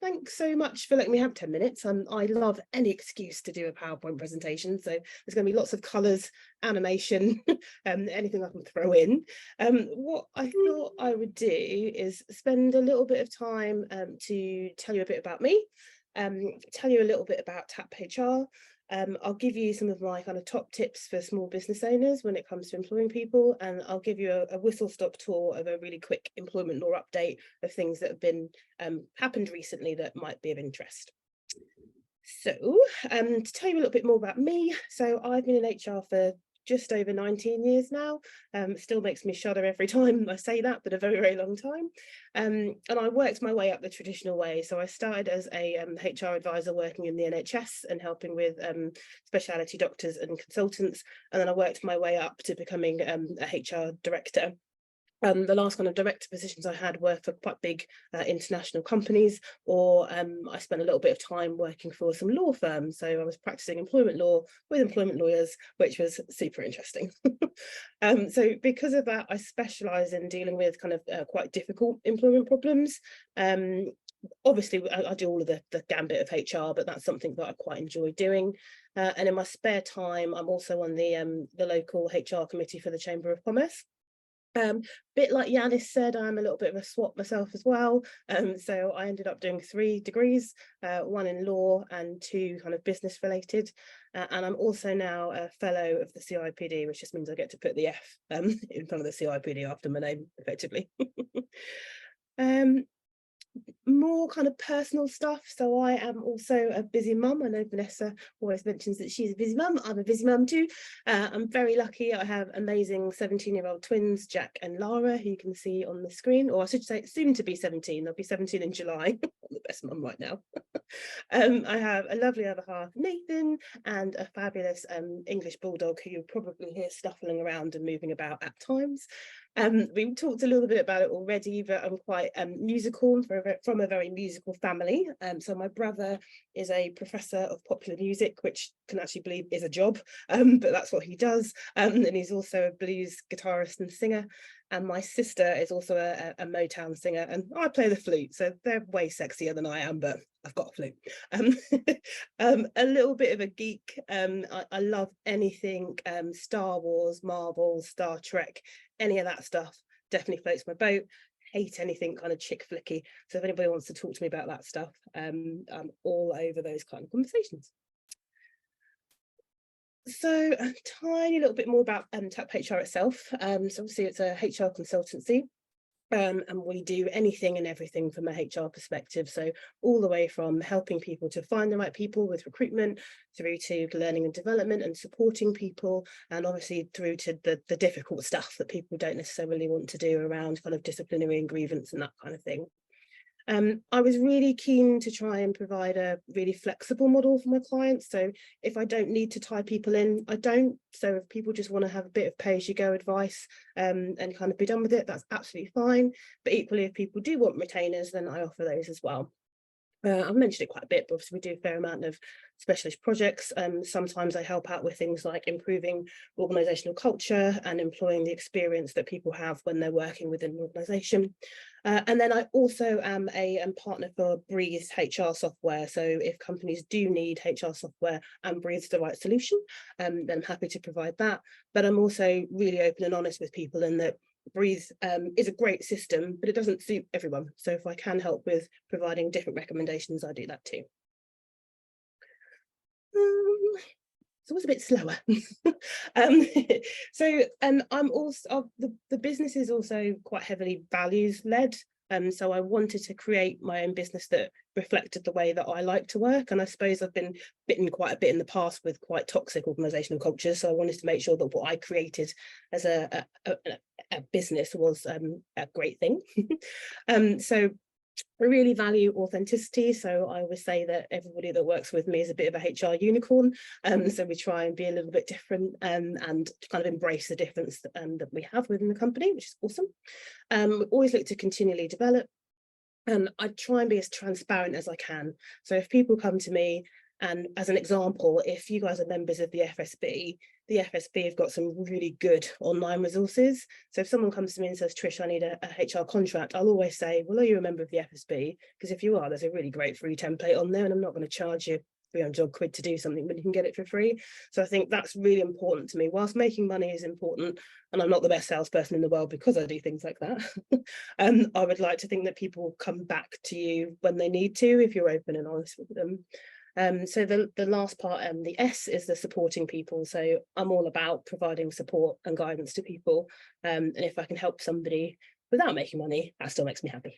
thanks so much for letting me have 10 minutes. I love any excuse to do a PowerPoint presentation, so there's going to be lots of colours, animation, anything I can throw in. What I thought I would do is spend a little bit of time to tell you a bit about me, tell you a little bit about TAP HR. I'll give you some of my kind of top tips for small business owners when it comes to employing people, and I'll give you a whistle-stop tour of a really quick employment law update of things that have been happened recently that might be of interest. So to tell you a little bit more about me, so I've been in HR for just over 19 years now. Still makes me shudder every time I say that, but a very, very long time. And I worked my way up the traditional way. So I started as a HR advisor working in the NHS and helping with specialty doctors and consultants. And then I worked my way up to becoming a HR director. The last kind of director positions I had were for quite big international companies, or I spent a little bit of time working for some law firms. So I was practicing employment law with employment lawyers, which was super interesting. So because of that, I specialise in dealing with kind of quite difficult employment problems. Obviously, I do all of the gambit of HR, but that's something that I quite enjoy doing. And in my spare time, I'm also on the local HR committee for the Chamber of Commerce. Bit like Yanis said, I'm a little bit of a swot myself as well. So I ended up doing 3 degrees, 1 in law and 2 kind of business related. And I'm also now a fellow of the CIPD, which just means I get to put the F in front of the CIPD after my name, effectively. More kind of personal stuff. So I am also a busy mum. I know Vanessa always mentions that she's a busy mum. I'm a busy mum too. I'm very lucky. I have amazing 17-year-old twins, Jack and Lara, who you can see on the screen, or I should say soon to be 17. They'll be 17 in July. I'm the best mum right now. I have a lovely other half, Nathan, and a fabulous English bulldog who you'll probably hear snuffling around and moving about at times. We've talked a little bit about it already, but I'm quite musical from a very musical family. So my brother is a professor of popular music, which can actually believe is a job, but that's what he does. And he's also a blues guitarist and singer. And my sister is also a Motown singer, and I play the flute. So they're way sexier than I am, but I've got a flute. A little bit of a geek. I love anything Star Wars, Marvel, Star Trek, any of that stuff. Definitely floats my boat. Hate anything kind of chick flicky. So if anybody wants to talk to me about that stuff, I'm all over those kind of conversations. So a tiny little bit more about TAP HR itself. So obviously it's a HR consultancy. And we do anything and everything from a HR perspective. So all the way from helping people to find the right people with recruitment, through to learning and development and supporting people, and obviously through to the difficult stuff that people don't necessarily want to do around kind of disciplinary and grievance and that kind of thing. I was really keen to try and provide a really flexible model for my clients. So if I don't need to tie people in, I don't. So if people just want to have a bit of pay-as-you-go advice and kind of be done with it, that's absolutely fine. But equally, if people do want retainers, then I offer those as well. I've mentioned it quite a bit, but obviously we do a fair amount of specialist projects. Sometimes I help out with things like improving organisational culture and employing the experience that people have when they're working within an organisation. And then I also am a partner for Breathe HR software. So if companies do need HR software and Breathe's the right solution, then I'm happy to provide that. But I'm also really open and honest with people in that Breathe is a great system, but it doesn't suit everyone. So if I can help with providing different recommendations, I do that too. It's always a bit slower. I'm also the business is also quite heavily values led. So I wanted to create my own business that reflected the way that I like to work. And I suppose I've been bitten quite a bit in the past with quite toxic organisational cultures. So I wanted to make sure that what I created as a business was a great thing. So I really value authenticity. So I always say that everybody that works with me is a bit of a HR unicorn. So we try and be a little bit different and kind of embrace the difference that we have within the company, which is awesome. We always look to continually develop. I try and be as transparent as I can. So if people come to me, and as an example, if you guys are members of the FSB, the FSB have got some really good online resources. So if someone comes to me and says, Trish, I need a HR contract, I'll always say, well, are you a member of the FSB? Because if you are, there's a really great free template on there, and I'm not going to charge you 300 quid to do something, but you can get it for free. So I think that's really important to me. Whilst making money is important, and I'm not the best salesperson in the world because I do things like that, I would like to think that people come back to you when they need to, if you're open and honest with them. So the last part, the S, is the supporting people. So I'm all about providing support and guidance to people. And if I can help somebody without making money, that still makes me happy.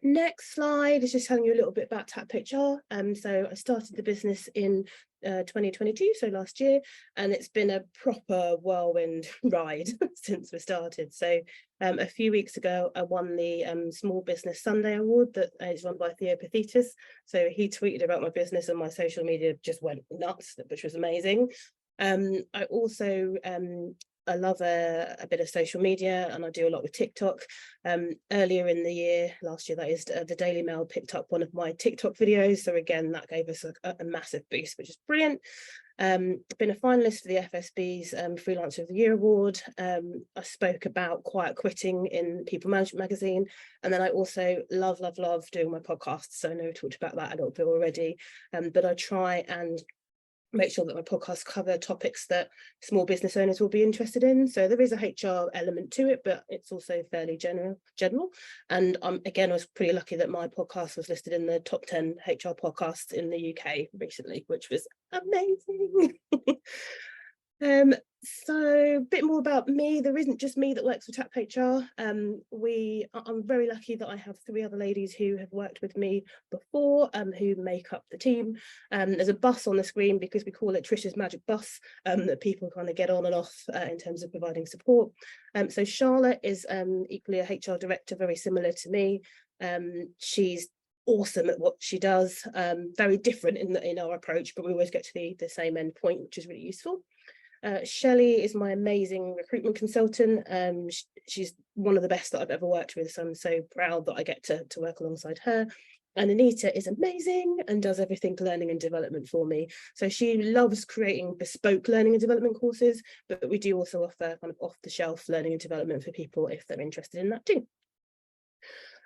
Next slide is just telling you a little bit about Tap HR. So I started the business in 2022, so last year, and it's been a proper whirlwind ride since we started. So a few weeks ago, I won the Small Business Sunday Award that is run by Theo Pathetis. So he tweeted about my business, and my social media just went nuts, which was amazing. I also I love a bit of social media, and I do a lot with TikTok. Earlier in the year, last year that is, the Daily Mail picked up one of my TikTok videos. So again, that gave us a massive boost, which is brilliant. Been a finalist for the FSB's Freelancer of the Year Award. I spoke about quiet quitting in People Management magazine. And then I also love doing my podcasts. So I know we talked about that a little bit already, but I try and make sure that my podcasts cover topics that small business owners will be interested in. So there is a HR element to it, but it's also fairly general. And again, I was pretty lucky that my podcast was listed in the top 10 HR podcasts in the UK recently, which was amazing. So a bit more about me. There isn't just me that works for Tap HR. I'm very lucky that I have 3 other ladies who have worked with me before, who make up the team. There's a bus on the screen because we call it Trish's Magic Bus, that people kind of get on and off in terms of providing support. So Charlotte is equally a HR director, very similar to me. She's awesome at what she does, very different in our approach, but we always get to the same end point, which is really useful. Shelley is my amazing recruitment consultant. She's one of the best that I've ever worked with, so I'm so proud that I get to work alongside her. And Anita is amazing and does everything learning and development for me. So she loves creating bespoke learning and development courses, but we do also offer kind of off-the-shelf learning and development for people if they're interested in that too.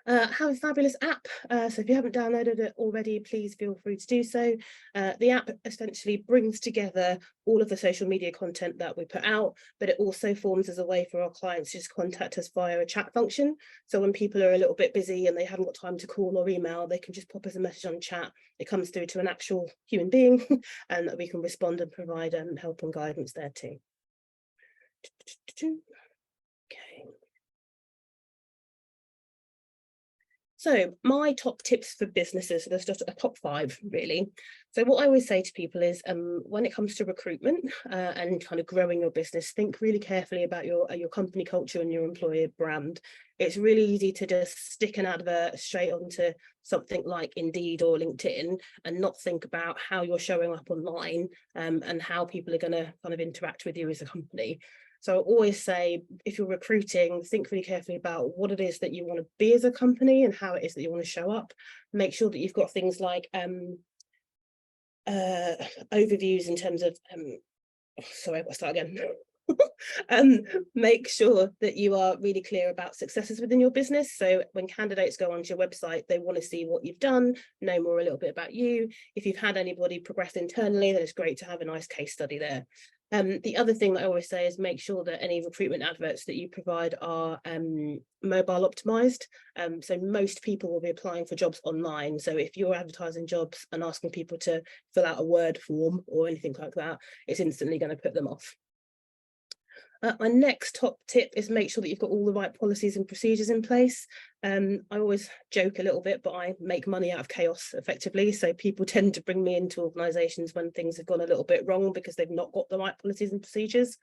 Have a fabulous app. So if you haven't downloaded it already, please feel free to do so. The app essentially brings together all of the social media content that we put out, but it also forms as a way for our clients to just contact us via a chat function. So when people are a little bit busy and they haven't got time to call or email, they can just pop us a message on chat. It comes through to an actual human being and that we can respond and provide help and guidance there too. Okay. So my top tips for businesses, there's just a top 5 really. So what I always say to people is when it comes to recruitment and kind of growing your business, think really carefully about your company culture and your employer brand. It's really easy to just stick an advert straight onto something like Indeed or LinkedIn and not think about how you're showing up online and how people are going to kind of interact with you as a company. So I always say, if you're recruiting, think really carefully about what it is that you want to be as a company and how it is that you want to show up. Make sure that you've got things like overviews in terms of, sorry, I'll start again. Make sure that you are really clear about successes within your business. So when candidates go onto your website, they want to see what you've done, know more a little bit about you. If you've had anybody progress internally, then it's great to have a nice case study there. The other thing that I always say is make sure that any recruitment adverts that you provide are mobile optimized. So most people will be applying for jobs online. So if you're advertising jobs and asking people to fill out a Word form or anything like that, it's instantly going to put them off. My next top tip is make sure that you've got all the right policies and procedures in place. I always joke a little bit, but I make money out of chaos effectively. So people tend to bring me into organisations when things have gone a little bit wrong because they've not got the right policies and procedures.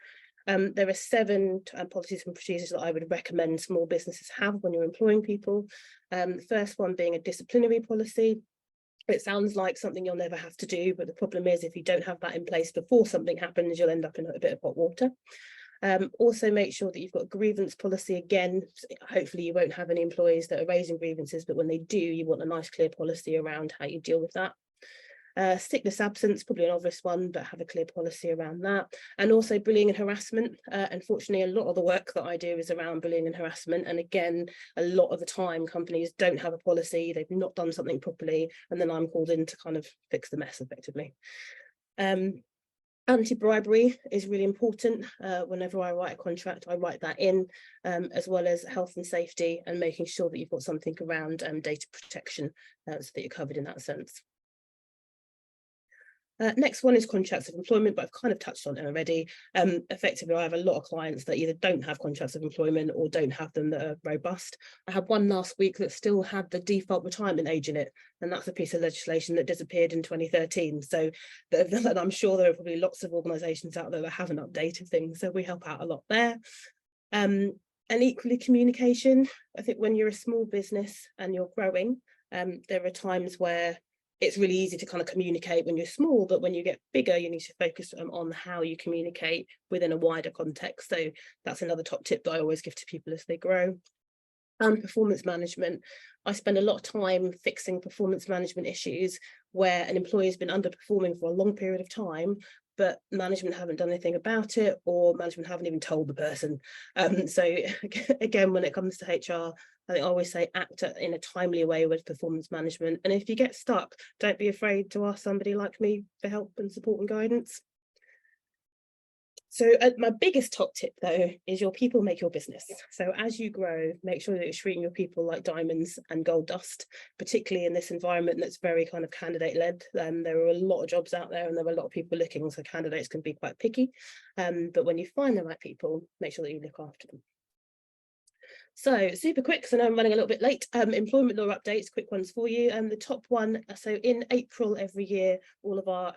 There are 7 policies and procedures that I would recommend small businesses have when you're employing people. The first one being a disciplinary policy. It sounds like something you'll never have to do, but the problem is if you don't have that in place before something happens, you'll end up in a bit of hot water. Also make sure that you've got a grievance policy. Again, hopefully you won't have any employees that are raising grievances, but when they do, you want a nice clear policy around how you deal with that. Sickness absence, probably an obvious one, but have a clear policy around that. And also bullying and harassment. Unfortunately, a lot of the work that I do is around bullying and harassment. And again, a lot of the time companies don't have a policy, they've not done something properly, and then I'm called in to kind of fix the mess effectively. Anti-bribery is really important. Whenever I write a contract, I write that in, as well as health and safety, and making sure that you've got something around data protection, so that you're covered in that sense. Next one is contracts of employment, but I've kind of touched on it already. Effectively, I have a lot of clients that either don't have contracts of employment or don't have them that are robust. I had one last week that still had the default retirement age in it, and that's a piece of legislation that disappeared in 2013. So and I'm sure there are probably lots of organisations out there that haven't updated things, so we help out a lot there. And equally, communication. I think when you're a small business and you're growing, there are times where it's really easy to kind of communicate when you're small, but when you get bigger, you need to focus on how you communicate within a wider context. So that's another top tip that I always give to people as they grow. And performance management. I spend a lot of time fixing performance management issues where an employee has been underperforming for a long period of time, but management haven't done anything about it, or management haven't even told the person. So again, when it comes to HR, I think I always say act in a timely way with performance management. And if you get stuck, don't be afraid to ask somebody like me for help and support and guidance. So my biggest top tip, though, is your people make your business. So as you grow, make sure that you're treating your people like diamonds and gold dust, particularly in this environment that's very kind of candidate-led. There are a lot of jobs out there and there are a lot of people looking, so candidates can be quite picky. But when you find the right people, make sure that you look after them. So super quick, because I know I'm running a little bit late. Employment law updates, quick ones for you. The top one, so in April every year, all of our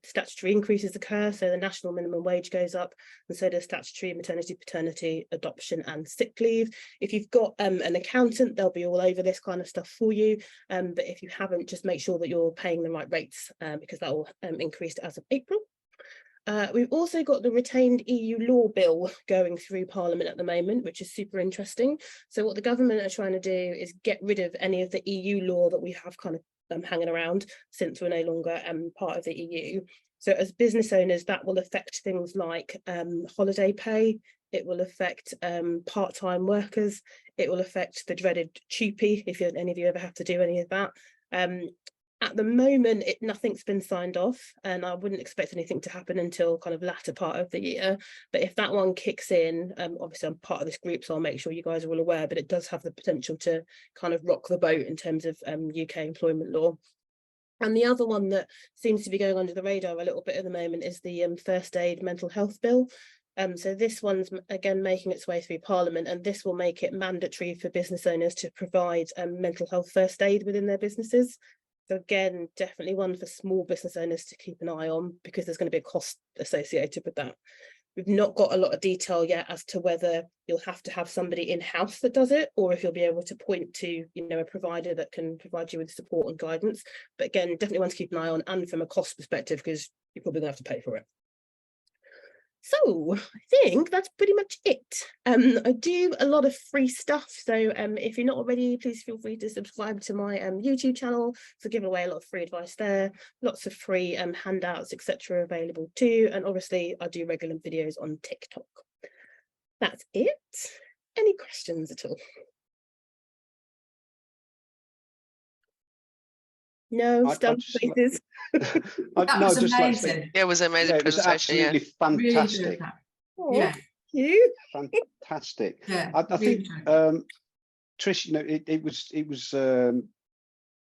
statutory increases occur. So the national minimum wage goes up, and so does statutory maternity, paternity, adoption and sick leave. If you've got an accountant, they'll be all over this kind of stuff for you. But if you haven't, just make sure that you're paying the right rates, because that will increase as of April. We've also got the retained EU law bill going through Parliament at the moment, which is super interesting. So what the government are trying to do is get rid of any of the EU law that we have kind of hanging around since we're no longer part of the EU. So as business owners, that will affect things like holiday pay. It will affect part-time workers. It will affect the dreaded TUPE, if any of you ever have to do any of that. At the moment, nothing's been signed off, and I wouldn't expect anything to happen until kind of latter part of the year. But if that one kicks in, obviously I'm part of this group, so I'll make sure you guys are all aware, but it does have the potential to kind of rock the boat in terms of UK employment law. And the other one that seems to be going under the radar a little bit at the moment is the first aid mental health bill. So this one's again making its way through Parliament, and this will make it mandatory for business owners to provide mental health first aid within their businesses. So again, definitely one for small business owners to keep an eye on, because there's going to be a cost associated with that. We've not got a lot of detail yet as to whether you'll have to have somebody in-house that does it, or if you'll be able to point to, a provider that can provide you with support and guidance. But again, definitely one to keep an eye on, and from a cost perspective, because you're probably going to have to pay for it. So I think that's pretty much it. I do a lot of free stuff. So if you're not already, please feel free to subscribe to my YouTube channel. So giving away a lot of free advice there, lots of free handouts, etc. available too. And obviously I do regular videos on TikTok. That's it. Any questions at all? No, stump faces. That was amazing. It was an amazing presentation. It was absolutely fantastic. Really yeah. Thank you. Fantastic. Yeah, I think Trish, it was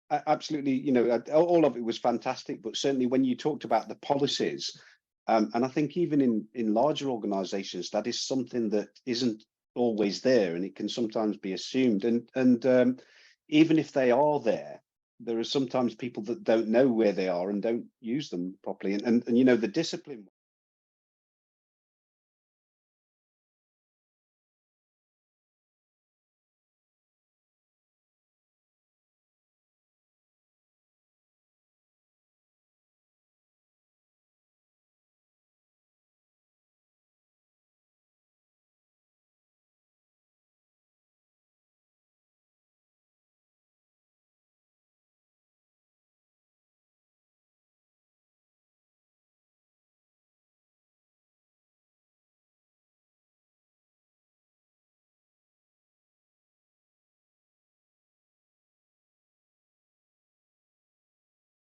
absolutely, all of it was fantastic, but certainly when you talked about the policies, and I think even in larger organizations, that is something that isn't always there, and it can sometimes be assumed, and even if they are there are sometimes people that don't know where they are and don't use them properly, and the discipline